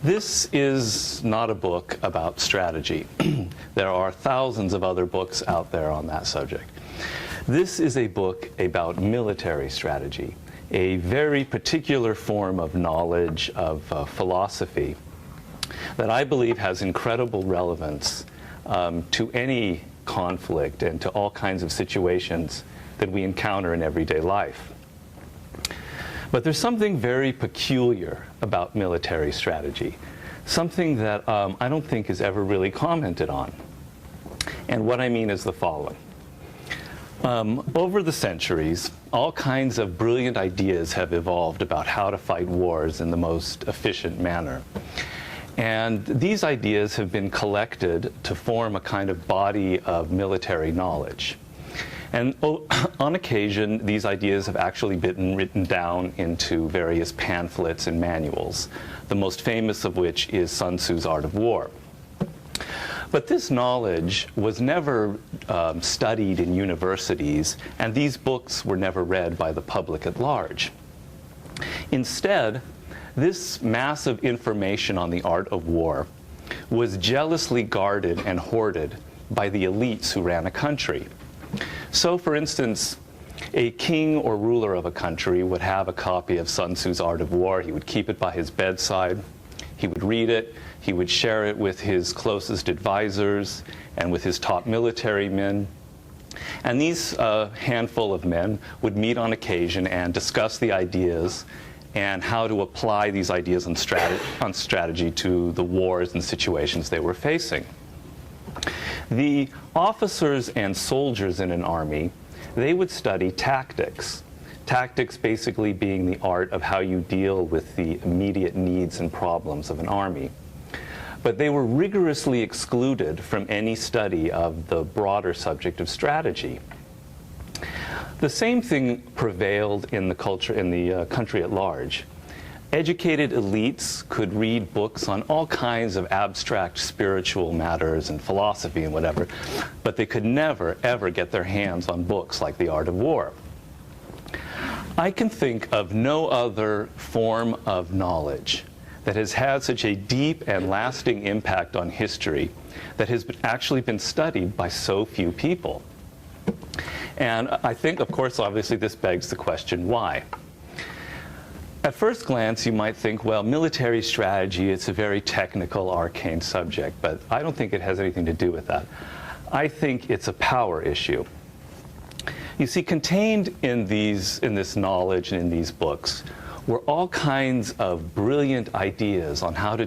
This is not a book about strategy. There are thousands of other books out there on that subject. This is a book about military strategy, a very particular form of knowledge, of philosophy, that I believe has incredible relevance to any conflict and to all kinds of situations that we encounter in everyday life. But there's something very peculiar about military strategy, something that I don't think is ever really commented on. And what I mean is the following. Over the centuries, all kinds of brilliant ideas have evolved about how to fight wars in the most efficient manner. And these ideas have been collected to form a kind of body of military knowledge. And on occasion, these ideas have actually been written down into various pamphlets and manuals, the most famous of which is Sun Tzu's Art of War. But this knowledge was never studied in universities, and these books were never read by the public at large. Instead, this massive information on the art of war was jealously guarded and hoarded by the elites who ran a country. So, for instance, a king or ruler of a country would have a copy of Sun Tzu's Art of War. He would keep it by his bedside. He would read it. He would share it with his closest advisors and with his top military men. And these handful of men would meet on occasion and discuss the ideas and how to apply these ideas on strategy to the wars and situations they were facing. The officers and soldiers in an army, they would study tactics. Tactics basically being the art of how you deal with the immediate needs and problems of an army. But they were rigorously excluded from any study of the broader subject of strategy. The same thing prevailed in the culture, in the country at large. Educated elites could read books on all kinds of abstract spiritual matters and philosophy and whatever, but they could never, ever get their hands on books like The Art of War. I can think of no other form of knowledge that has had such a deep and lasting impact on history that has actually been studied by so few people. And I think, of course, obviously this begs the question, why? At first glance, you might think, well, military strategy, it's a very technical, arcane subject, but I don't think it has anything to do with that. I think it's a power issue. You see, contained in this knowledge and in these books were all kinds of brilliant ideas on how to